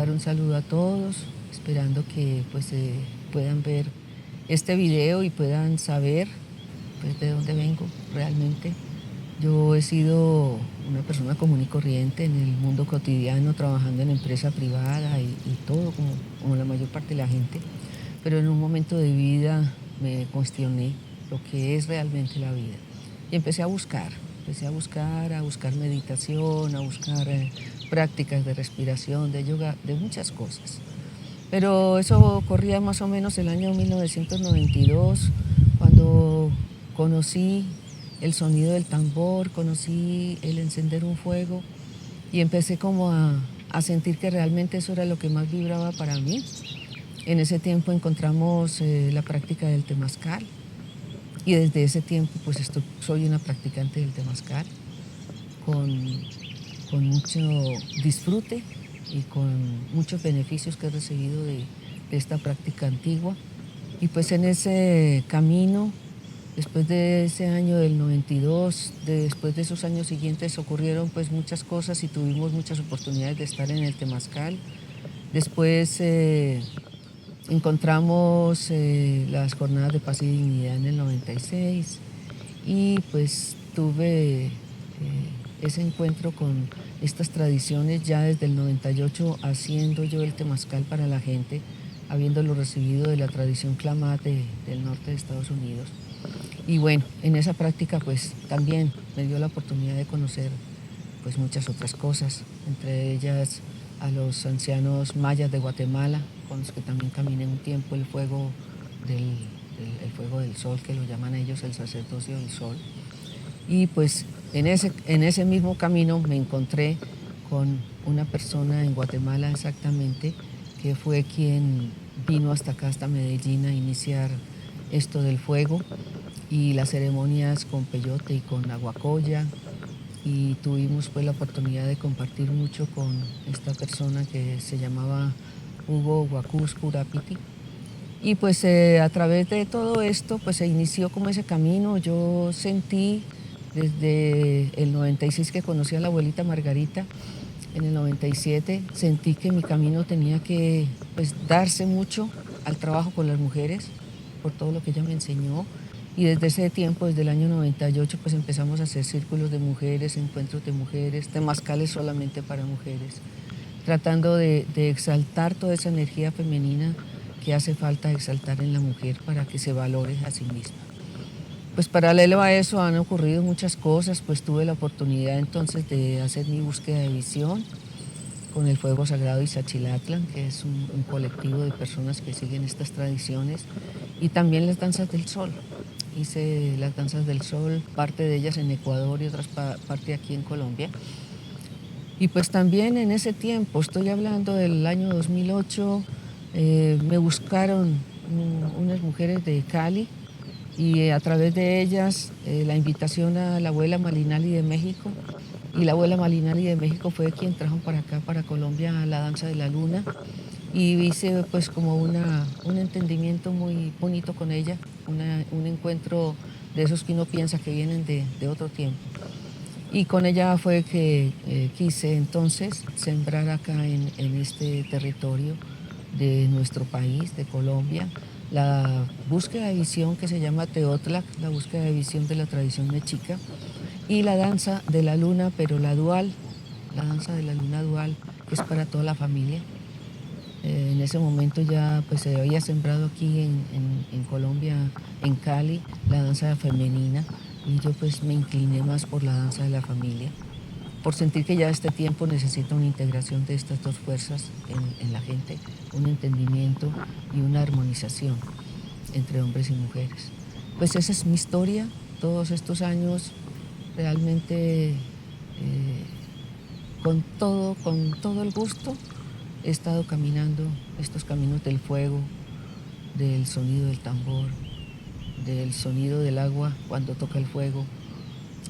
dar un saludo a todos, esperando que pues puedan ver este video y puedan saber pues de dónde vengo realmente. Yo he sido una persona común y corriente en el mundo cotidiano, trabajando en empresa privada y todo como la mayor parte de la gente, pero en un momento de vida me cuestioné lo que es realmente la vida y empecé a buscar meditación, a buscar prácticas de respiración, de yoga, de muchas cosas. Pero eso ocurría más o menos el año 1992, cuando conocí el sonido del tambor, conocí el encender un fuego y empecé como a sentir que realmente eso era lo que más vibraba para mí. En ese tiempo encontramos la práctica del temazcal y desde ese tiempo pues soy una practicante del temazcal con mucho disfrute y con muchos beneficios que he recibido de esta práctica antigua. Y pues en ese camino, después de ese año del 92, después de esos años siguientes ocurrieron pues muchas cosas y tuvimos muchas oportunidades de estar en el temazcal. Después encontramos las jornadas de paz y dignidad en el 96 y pues tuve ese encuentro con estas tradiciones ya desde el 98, haciendo yo el temazcal para la gente, habiéndolo recibido de la tradición Klamath del norte de Estados Unidos. Y bueno, en esa práctica pues también me dio la oportunidad de conocer pues muchas otras cosas, entre ellas a los ancianos mayas de Guatemala, con los que también caminé un tiempo el fuego el fuego del sol, que lo llaman ellos el sacerdocio del sol. Y pues en ese mismo camino me encontré con una persona en Guatemala exactamente, que fue quien vino hasta acá, hasta Medellín, a iniciar esto del fuego y las ceremonias con peyote y con aguacoya. Y tuvimos pues la oportunidad de compartir mucho con esta persona que se llamaba Hugo Huacús Curapiti. Y pues a través de todo esto pues se inició como ese camino. Yo sentí desde el 96 que conocí a la abuelita Margarita, en el 97 sentí que mi camino tenía que pues darse mucho al trabajo con las mujeres, por todo lo que ella me enseñó. Y desde ese tiempo, desde el año 98, pues empezamos a hacer círculos de mujeres, encuentros de mujeres, temazcales solamente para mujeres, tratando de exaltar toda esa energía femenina que hace falta exaltar en la mujer para que se valore a sí misma. Pues paralelo a eso han ocurrido muchas cosas, pues tuve la oportunidad entonces de hacer mi búsqueda de visión con el Fuego Sagrado Ixachilatlan, que es un colectivo de personas que siguen estas tradiciones, y también las danzas del sol. Hice las danzas del sol, parte de ellas en Ecuador y otras parte aquí en Colombia. Y pues también en ese tiempo, estoy hablando del año 2008, me buscaron unas mujeres de Cali y a través de ellas la invitación a la abuela Malinali de México. Y la abuela Malinali de México fue quien trajo para acá, para Colombia, la danza de la luna. Y hice pues como un entendimiento muy bonito con ella, un encuentro de esos que uno piensa que vienen de otro tiempo. Y con ella fue que quise entonces sembrar acá en este territorio de nuestro país, de Colombia, la búsqueda de visión que se llama Teotlac, la búsqueda de visión de la tradición mexica, y la danza de la luna, pero la dual, la danza de la luna dual, que es para toda la familia. En ese momento ya pues se había sembrado aquí en Colombia, en Cali, la danza femenina, y yo pues me incliné más por la danza de la familia, por sentir que ya este tiempo necesita una integración de estas dos fuerzas en la gente, un entendimiento y una armonización entre hombres y mujeres. Pues esa es mi historia, todos estos años realmente con todo el gusto he estado caminando estos caminos del fuego, del sonido del tambor, del sonido del agua cuando toca el fuego,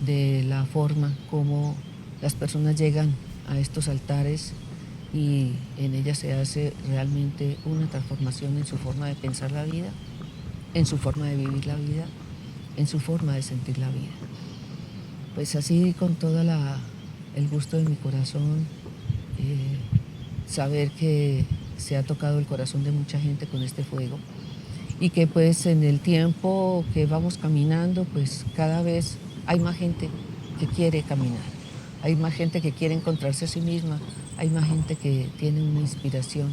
de la forma como las personas llegan a estos altares y en ellas se hace realmente una transformación en su forma de pensar la vida, en su forma de vivir la vida, en su forma de sentir la vida. Pues así, con todo el gusto de mi corazón, saber que se ha tocado el corazón de mucha gente con este fuego y que pues en el tiempo que vamos caminando, pues cada vez hay más gente que quiere caminar, hay más gente que quiere encontrarse a sí misma, hay más gente que tiene una inspiración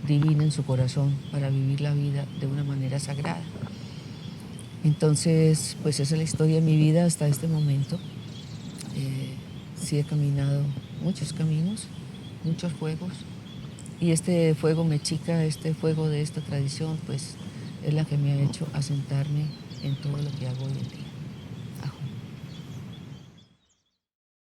divina en su corazón para vivir la vida de una manera sagrada. Entonces, pues esa es la historia de mi vida hasta este momento. Sí he caminado muchos caminos, muchos fuegos, y este fuego mexica, este fuego de esta tradición, pues es la que me ha hecho asentarme en todo lo que hago hoy en día.